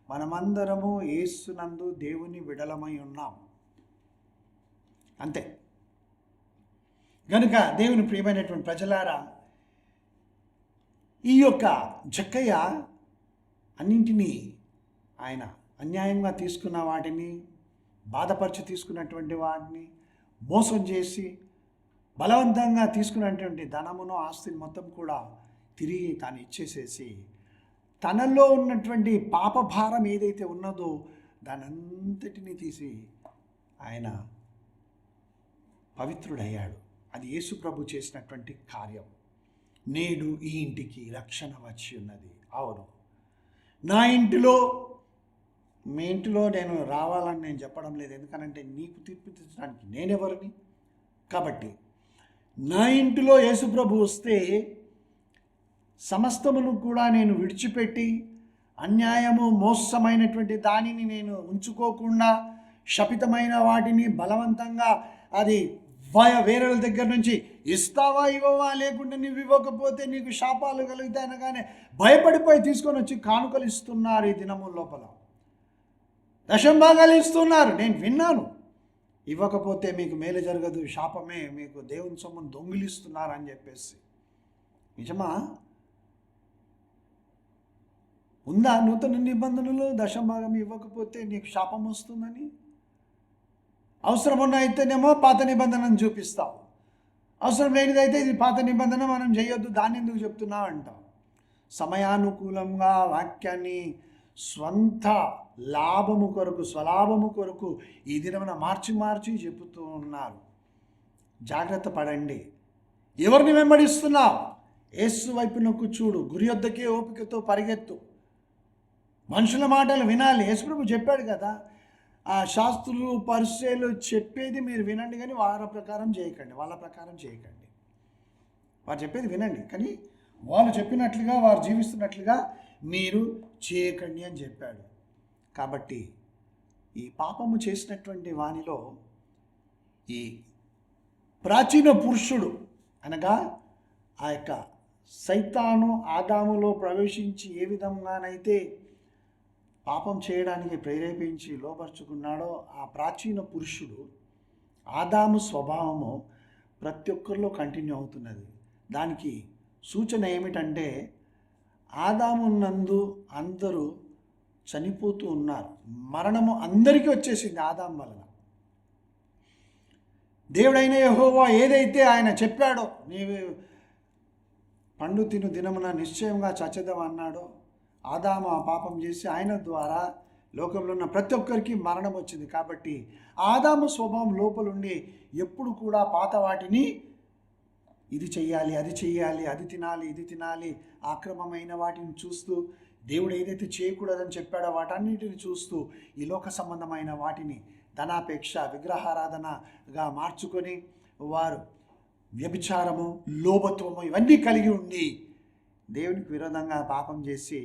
మనమందరము యేసునందు దేవుని విడలమై ఉన్నాం, అంతే. కనుక దేవుని ప్రియమైనటువంటి ప్రజలారా, ఈ యొక్క జక్కయ్య అన్నింటినీ ఆయన అన్యాయంగా తీసుకున్న వాటిని, బాధపరిచి తీసుకున్నటువంటి వాటిని, మోసం చేసి బలవంతంగా తీసుకున్నటువంటి ధనమును, ఆస్తిని మొత్తం కూడా తిరిగి తాను ఇచ్చేసేసి తనలో ఉన్నటువంటి పాపభారం ఏదైతే ఉన్నదో దానంతటినీ తీసి ఆయన పవిత్రుడయ్యాడు. అది యేసు ప్రభు చేసినటువంటి కార్యం. నేడు ఈ ఇంటికి రక్షణ వచ్చి ఉన్నది. అవును, నా ఇంటిలో, మీ ఇంటిలో నేను రావాలని నేను చెప్పడం లేదు, ఎందుకనంటే నీకు తీర్పు తీర్చడానికి నేనెవరిని. కాబట్టి నా ఇంటిలో యేసు ప్రభు వస్తే సమస్తమును కూడా నేను విడిచిపెట్టి, అన్యాయము మోసమైనటువంటి దానిని నేను ఉంచుకోకుండా, శపితమైన వాటిని బలవంతంగా అది వేరే దగ్గర నుంచి ఇస్తావా ఇవ్వవా, లేకుంటే నువ్వు ఇవ్వకపోతే నీకు శాపాలు కలుగుతాయనగానే భయపడిపోయి తీసుకొని వచ్చి కానుకలు ఇస్తున్నారు. ఈ దినముల లోపల దశంభాగాలు ఇస్తున్నారు. నేను విన్నాను, ఇవ్వకపోతే మీకు మేలు జరగదు, శాపమే, మీకు దేవుని సొమ్మును దొంగిలిస్తున్నారు అని చెప్పేసి. నిజమా? ఉందా నూతన నిబంధనలో దశంభాగం ఇవ్వకపోతే నీకు శాపం వస్తుందని? అవసరం ఉన్న అయితేనేమో పాత నిబంధనను చూపిస్తావు, అవసరం లేనిదైతే ఇది పాత నిబంధన, మనం చేయొద్దు, దాన్ని ఎందుకు చెప్తున్నావు అంటావు. సమయానుకూలంగా వాక్యాన్ని స్వంత లాభము కొరకు, స్వలాభము కొరకు ఈ దినమున మార్చి చెబుతూ ఉన్నారు. జాగ్రత్త పడండి. ఎవరిని వెంబడిస్తున్నావు? యేసు వైపు నొక్కు చూడు, గురి వద్దకే ఓపికతో పరిగెత్తు. మనుషుల మాటలు వినాలి. యేసుప్రభు చెప్పాడు కదా, ఆ శాస్త్రులు పరిచయులు చెప్పేది మీరు వినండి, కానీ వాళ్ళ ప్రకారం చేయకండి. వారు చెప్పేది వినండి, కానీ వాళ్ళు చెప్పినట్లుగా, వారు జీవిస్తున్నట్లుగా మీరు చేయకండి అని చెప్పాడు. కాబట్టి ఈ పాపము చేసినటువంటి వానిలో ఈ ప్రాచీన పురుషుడు అనగా ఆ యొక్క సైతాను ఆదాములో ప్రవేశించి ఏ విధంగానైతే పాపం చేయడానికి ప్రేరేపించి లోపరుచుకున్నాడో, ఆ ప్రాచీన పురుషుడు ఆదాము స్వభావము ప్రతి ఒక్కరిలో కంటిన్యూ అవుతున్నది. దానికి సూచన ఏమిటంటే, ఆదాము నందు అందరూ చనిపోతూ ఉన్నారు. మరణము అందరికీ వచ్చేసింది ఆదాము వలన. దేవుడైన యెహోవా ఏదైతే ఆయన చెప్పాడో, నీవు పండు తిను దినమున నిశ్చయంగా చచ్చెదవు అన్నాడో, ఆదాము ఆ పాపం చేసి ఆయన ద్వారా లోకంలో ఉన్న ప్రతి ఒక్కరికి మరణం వచ్చింది. కాబట్టి ఆదాము స్వభావం లోపలుండి ఎప్పుడు కూడా పాత వాటిని ఇది చెయ్యాలి, అది చెయ్యాలి, అది తినాలి, ఇది తినాలి, అక్రమమైన వాటిని చూస్తూ, దేవుడు ఏదైతే చేయకూడదని చెప్పాడో వాటన్నిటిని చూస్తూ ఈ లోక సంబంధమైన వాటిని ధనాపేక్ష, విగ్రహారాధనగా మార్చుకొని వారు వ్యభిచారము, లోభత్వము ఇవన్నీ కలిగి ఉండి దేవునికి విరోధంగా పాపం చేసి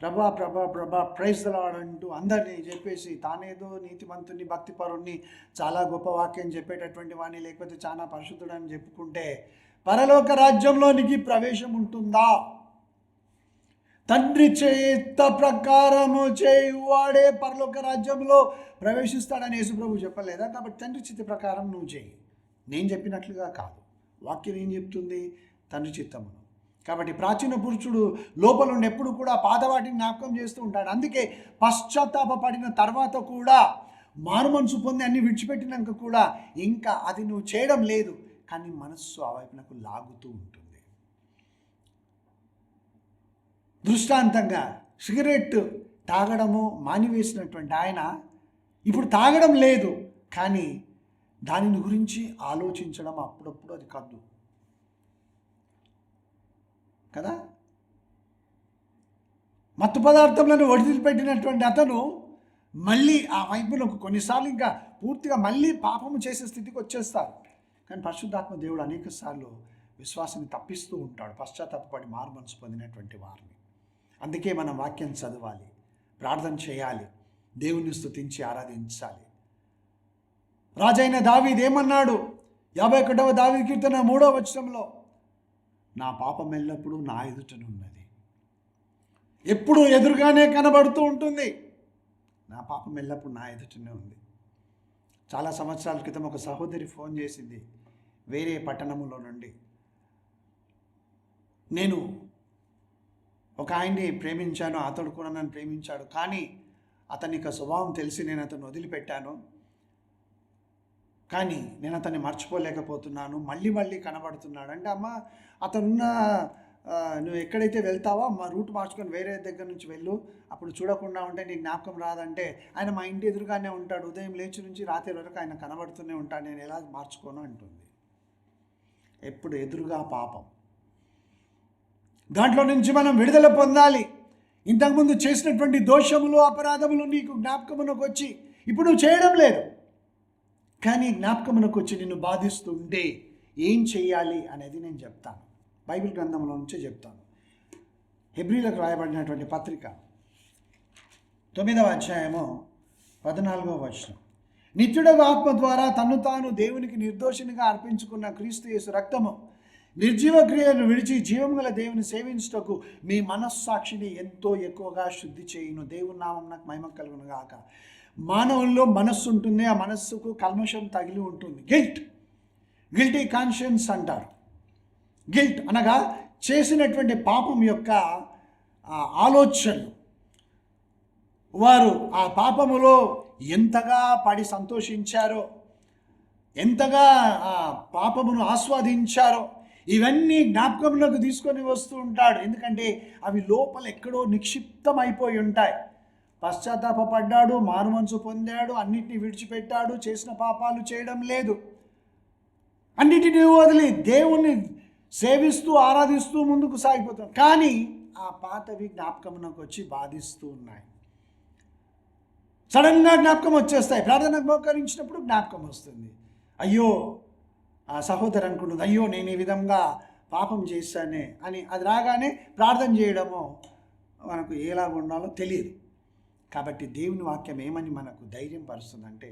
ప్రభా ప్రభా ప్రభా ప్రైజ్ ద లార్డ్ అంటూ అందరినీ చెప్పేసి తానేదో నీతిమంతుని భక్తిపరుణ్ణి చాలా గొప్ప వాక్యం చెప్పేటటువంటి వాడిని లేకపోతే చాలా పరిశుద్ధుడని చెప్పుకుంటే పరలోక రాజ్యంలోనికి ప్రవేశం ఉంటుందా? తండ్రి చిత్త ప్రకారము చేయువాడే పరలోక రాజ్యంలో ప్రవేశిస్తాడని యేసుప్రభు చెప్పలేదా? కాబట్టి తండ్రి చిత్త ప్రకారం నువ్వు చేయి, నేను చెప్పినట్లుగా కాదు. వాక్యం ఏం చెప్తుంది? తండ్రి చిత్తమును. కాబట్టి ప్రాచీన పురుషుడు లోపల ఉండి ఎప్పుడు కూడా పాతవాటిని జ్ఞాపకం చేస్తూ ఉంటాడు. అందుకే పశ్చాత్తాపడిన తర్వాత కూడా మారు మనసు పొంది అన్ని విడిచిపెట్టినాక కూడా ఇంకా అది నువ్వు చేయడం లేదు, కానీ మనస్సు ఆ వైపునకు లాగుతూ ఉంటుంది. దృష్టాంతంగా సిగరెట్ తాగడము మానివేసినటువంటి ఆయన ఇప్పుడు తాగడం లేదు, కానీ దానిని గురించి ఆలోచించడం అప్పుడప్పుడు అది కద్దు కదా. మత్తు పదార్థములను వదిలిపెట్టినటువంటి అతను మళ్ళీ ఆ వైపునకు కొన్నిసార్లు ఇంకా పూర్తిగా మళ్ళీ పాపము చేసే స్థితికి వచ్చేస్తారు. కానీ పరిశుద్ధాత్మ దేవుడు అనేక సార్లు విశ్వాసాన్ని తప్పిస్తూ ఉంటాడు, పశ్చాత్తాపడి మారు మనసు పొందినటువంటి వారిని. అందుకే మనం వాక్యం చదవాలి, ప్రార్థన చేయాలి, దేవుని స్తుతించి ఆరాధించాలి. రాజైన దావీదు ఏమన్నాడు? 51వ దావీదు కీర్తన 3వ వచనంలో, నా పాపం ఎల్లప్పుడూ నా ఎదుటనున్నది. ఎప్పుడు ఎదురుగానే కనబడుతూ ఉంటుంది. నా పాపం ఎల్లప్పుడు నా ఎదుటనే ఉంది. చాలా సంవత్సరాల క్రితం ఒక సహోదరి ఫోన్ చేసింది వేరే పట్టణంలో నుండి. నేను ఒక ఆయన్ని ప్రేమించాను, అతడు కూడా నన్ను ప్రేమించాడు, కానీ అతనికి స్వభావం తెలిసి నేను అతన్ని వదిలిపెట్టాను. కానీ నేను అతన్ని మర్చిపోలేకపోతున్నాను, మళ్ళీ మళ్ళీ కనబడుతున్నాడు. అంటే అమ్మ, అతనున్న నువ్వు ఎక్కడైతే వెళ్తావో మా రూట్ మార్చుకొని వేరే దగ్గర నుంచి వెళ్ళు, అప్పుడు చూడకుండా ఉంటే నీకు జ్ఞాపకం రాదంటే, ఆయన మా ఇంటి ఎదురుగానే ఉంటాడు, ఉదయం లేచి నుంచి రాత్రి వరకు ఆయన కనబడుతూనే ఉంటాడు, నేను ఎలా మార్చుకోను అంటుంది. ఎప్పుడు ఎదురుగా పాపం. దాంట్లో నుంచి మనం విడుదల పొందాలి. ఇంతకుముందు చేసినటువంటి దోషములు అపరాధములు నీకు జ్ఞాపకమునకు వచ్చి ఇప్పుడు నువ్వు చేయడం లేదు, కానీ జ్ఞాపకమునకు వచ్చి నిన్ను బాధిస్తూ ఉంటే ఏం చేయాలి అనేది నేను చెప్తాను. బైబిల్ గ్రంథంలో నుంచే చెప్తాను. హెబ్రీలకు రాయబడినటువంటి పత్రిక 9వ అధ్యాయము 14వ వచనం. నిత్యుడగు ఆత్మ ద్వారా తన్ను తాను దేవునికి నిర్దోషినిగా అర్పించుకున్న క్రీస్తు యేసు రక్తము నిర్జీవ క్రియలను విడిచి జీవం గల దేవుని సేవించుటకు మీ మనస్సాక్షిని ఎంతో ఎక్కువగా శుద్ధి చేయును. దేవుని నామం నాకు మహిమ కలుగును గాక. మానవుల్లో మనస్సు ఉంటుంది, ఆ మనస్సుకు కల్మషం తగిలి ఉంటుంది. గిల్టీ కాన్షియన్స్ అంటారు. గిల్ట్ అనగా చేసినటువంటి పాపం యొక్క ఆలోచనలు. వారు ఆ పాపములో ఎంతగా పడి సంతోషించారో, ఎంతగా ఆ పాపమును ఆస్వాదించారో ఇవన్నీ జ్ఞాపకంలోకి తీసుకొని వస్తూ ఉంటాడు. ఎందుకంటే అవి లోపల ఎక్కడో నిక్షిప్తమైపోయి ఉంటాయి. పశ్చాత్తాపడ్డాడు, మారు మనసు పొందాడు, అన్నిటినీ విడిచిపెట్టాడు, చేసిన పాపాలు చేయడం లేదు, అన్నిటినీ వదిలి దేవుణ్ణి సేవిస్తూ ఆరాధిస్తూ ముందుకు సాగిపోతాం. కానీ ఆ పాతవి జ్ఞాపకమునకు వచ్చి బాధిస్తూ ఉన్నాయి. సడన్గా జ్ఞాపకం వచ్చేస్తాయి. ప్రార్థనకు మోకరించినప్పుడు జ్ఞాపకం వస్తుంది. అయ్యో, ఆ సహోదరు అనుకుంటుంది, అయ్యో నేను ఈ విధంగా పాపం చేశానే అని. అది రాగానే ప్రార్థన చేయడము మనకు ఎలాగ ఉండాలో తెలియదు. కాబట్టి దేవుని వాక్యం ఏమని మనకు ధైర్యం పరుస్తుందంటే,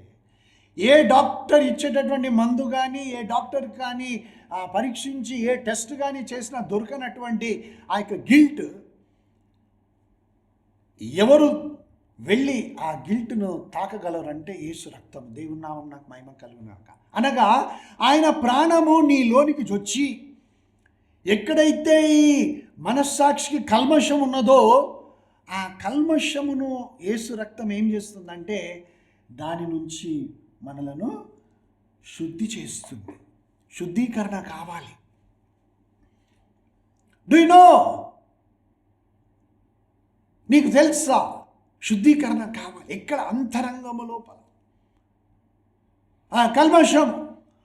ఏ డాక్టర్ ఇచ్చేటటువంటి మందు కానీ, ఏ డాక్టర్ కానీ పరీక్షించి ఏ టెస్ట్ కానీ చేసినా దొరకనటువంటి ఆ యొక్క గిల్ట్, ఎవరు వెళ్ళి ఆ గిల్ట్ను తాకగలరంటే యేసు రక్తం. దేవుని నామం నాకు మహిమ కలుగునాక. అనగా ఆయన ప్రాణము నీ లోనికి వచ్చి ఎక్కడైతే ఈ మనస్సాక్షికి కల్మషం ఉన్నదో ఆ కల్మషమును యేసు రక్తం ఏం చేస్తుందంటే దాని నుంచి మనలను శుద్ధి చేస్తుంది. శుద్ధీకరణ కావాలి. Do you know? నీకు తెలుసా? శుద్ధీకరణ కావాలి. ఎక్కడ? అంతరంగము లోపల. ఆ కల్మషం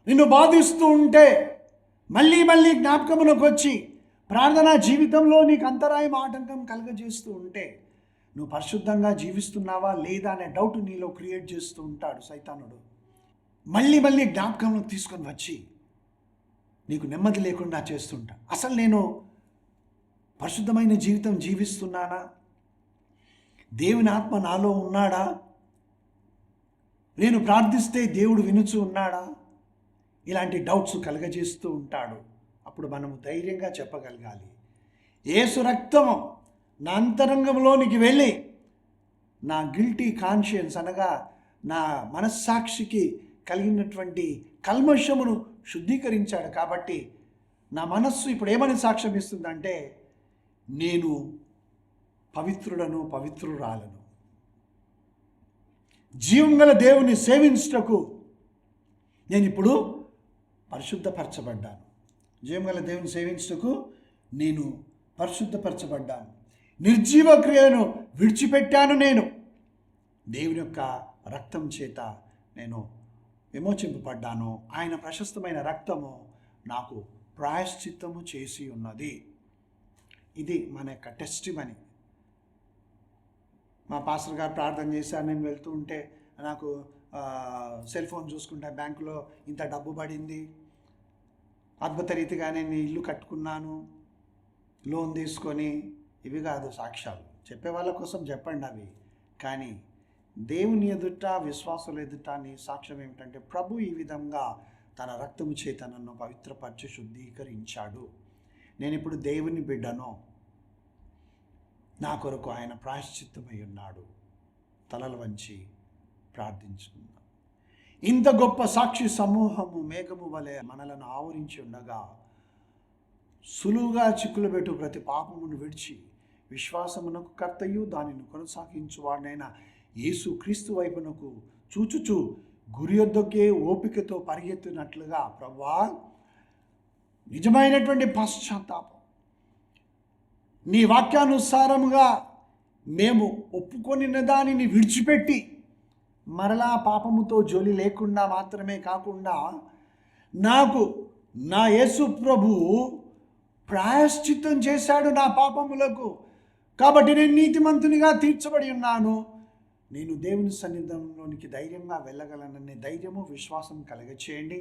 నిన్ను బాధిస్తూ ఉంటే మళ్ళీ మళ్ళీ జ్ఞాపకములకు వచ్చి ప్రార్థనా జీవితంలో నీకు అంతరాయం, ఆటంకం కలుగజేస్తూ ఉంటే నువ్వు పరిశుద్ధంగా జీవిస్తున్నావా లేదా అనే డౌట్ నీలో క్రియేట్ చేస్తూ ఉంటాడు సైతానుడు. మళ్ళీ మళ్ళీ జ్ఞాపకంలో తీసుకొని వచ్చి నీకు నెమ్మది లేకుండా చేస్తుంటా. అసలు నేను పరిశుద్ధమైన జీవితం జీవిస్తున్నానా? దేవుని ఆత్మ నాలో ఉన్నాడా? నేను ప్రార్థిస్తే దేవుడు వినుచు ఉన్నాడా? ఇలాంటి డౌట్స్ కలగజేస్తూ ఉంటాడు. అప్పుడు మనము ధైర్యంగా చెప్పగలగాలి, యేసు రక్తము నా అంతరంగంలోనికి వెళ్ళి నా గిల్టీ కాన్షియన్స్ అనగా నా మనస్సాక్షికి కలిగినటువంటి కల్మషమును శుద్ధీకరించాడు. కాబట్టి నా మనస్సు ఇప్పుడు ఏమని సాక్ష్యం ఇస్తుందంటే, నేను పవిత్రుడను, పవిత్రురాలను. జీవం గల దేవుని సేవించుటకు నేను ఇప్పుడు పరిశుద్ధపరచబడ్డాను. జీవం గల దేవుని సేవించుటకు నేను పరిశుద్ధపరచబడ్డాను. నిర్జీవ క్రియలను విడిచిపెట్టాను. నేను దేవుని యొక్క రక్తం చేత నేను విమోచింపబడ్డాను. ఆయన ప్రశస్తమైన రక్తము నాకు ప్రాయశ్చిత్తము చేసి ఉన్నది. ఇది మన యొక్క టెస్టిమనీ. మా పాస్టర్ గారు ప్రార్థన చేశారు. నేను వెళ్తూ ఉంటే నాకు సెల్ ఫోన్ చూసుకుంటే బ్యాంకులో ఇంత డబ్బు పడింది, అద్భుత రీతిగా నేను ఇల్లు కట్టుకున్నాను, లోన్ తీసుకొని. ఇవి కాదు సాక్ష్యాలు. చెప్పే వాళ్ళ కోసం చెప్పండి అవి. కానీ దేవుని ఎదుట, విశ్వాసుల ఎదుట నీ సాక్ష్యం ఏమిటంటే, ప్రభు ఈ విధంగా తన రక్తము చేత నన్ను పవిత్రపరిచి శుద్ధీకరించాడు. నేను ఇప్పుడు దేవుని బిడ్డను. నా కొరకు ఆయన ప్రాయశ్చిత్తమై ఉన్నాడు. తలలు వంచి ప్రార్థించుకుందాం. ఇంత గొప్ప సాక్షి సమూహము మేఘము వలె మనలను ఆవరించి ఉండగా, సులువుగా చిక్కులుబెట్టు ప్రతి పాపమును విడిచి విశ్వాసమునకు కర్తయు దానిని కొనసాగించువాడైన యేసు క్రీస్తు వైపునకు చూచుచు గురి యొద్దకే ఓపికతో పరిగెత్తినట్లుగా, ప్రభువా, నిజమైనటువంటి పశ్చాత్తాపం నీ వాక్యానుసారముగా మేము ఒప్పుకొనిన దానిని విడిచిపెట్టి మరలా పాపముతో జోలి లేకుండా మాత్రమే కాకుండా, నాకు నా యేసు ప్రభువు ప్రాయశ్చిత్తం చేశాడు నా పాపములకు, కాబట్టి నేను నీతిమంతునిగా తీర్చబడి ఉన్నాను. నేను దేవుని సన్నిధానంలోనికి ధైర్యంగా వెళ్ళగలననే ధైర్యము, విశ్వాసం కలగచేయండి.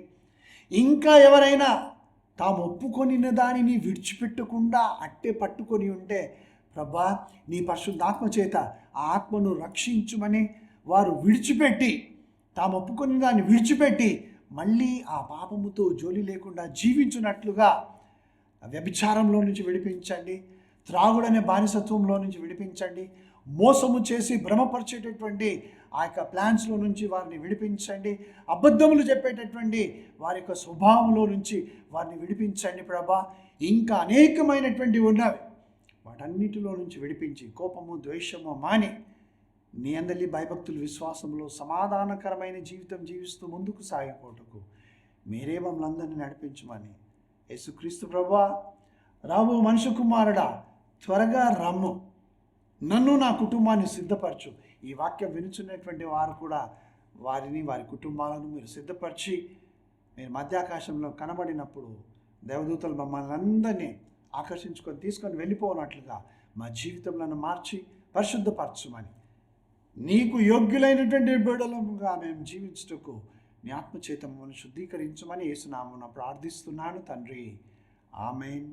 ఇంకా ఎవరైనా తాము ఒప్పుకొనిన దానిని విడిచిపెట్టకుండా అట్టే పట్టుకొని ఉంటే, ప్రభా, నీ పరిశుద్ధాత్మ చేత ఆ ఆత్మను రక్షించుమని వారు విడిచిపెట్టి, తాము ఒప్పుకొని దాన్ని విడిచిపెట్టి మళ్ళీ ఆ పాపముతో జోలి లేకుండా జీవించున్నట్లుగా వ్యభిచారంలో నుంచి విడిపించండి. త్రాగుడనే బానిసత్వంలో నుంచి విడిపించండి. మోసము చేసి భ్రమపరిచేటటువంటి ఆ యొక్క ప్లాన్స్లో నుంచి వారిని విడిపించండి. అబద్ధములు చెప్పేటటువంటి వారి యొక్క స్వభావంలో నుంచి వారిని విడిపించండి ప్రభా. ఇంకా అనేకమైనటువంటి ఉన్నవి, వాటన్నిటిలో నుంచి విడిపించి కోపము, ద్వేషము మాని నీ అందరి భయభక్తులు, విశ్వాసంలో సమాధానకరమైన జీవితం జీవిస్తూ ముందుకు సాగిపోటకు మీరే మమ్మల్ని అందరినీ నడిపించమని యేసుక్రీస్తు ప్రభువా, రాబో మనుష్య కుమారుడా, త్వరగా రమ్ము, నన్ను నా కుటుంబాన్ని సిద్ధపరచు. ఈ వాక్యం వినుచున్నటువంటి వారు కూడా వారిని, వారి కుటుంబాలను మీరు సిద్ధపరిచి మీరు మధ్యాకాశంలో కనబడినప్పుడు దేవదూతలు మమ్మల్ని అందరినీ ఆకర్షించుకొని తీసుకొని వెళ్ళిపోనట్లుగా మా జీవితంలో మార్చి పరిశుద్ధపరచుమని, నీకు యోగ్యులైనటువంటి బిడ్డలముగా మేము జీవించుటకు నీ ఆత్మచేత మమ్మల్ని శుద్ధీకరించమని యేసునామమున ప్రార్థిస్తున్నాను తండ్రి. Amen,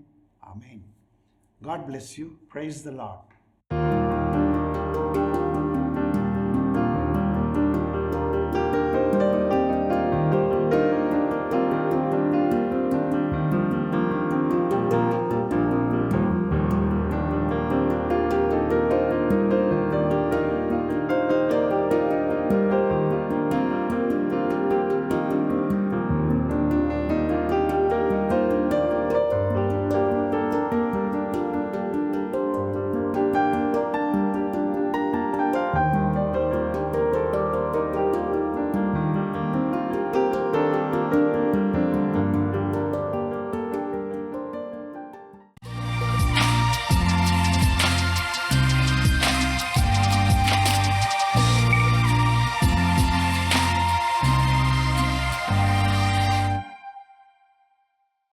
amen. God bless you. Praise the lord.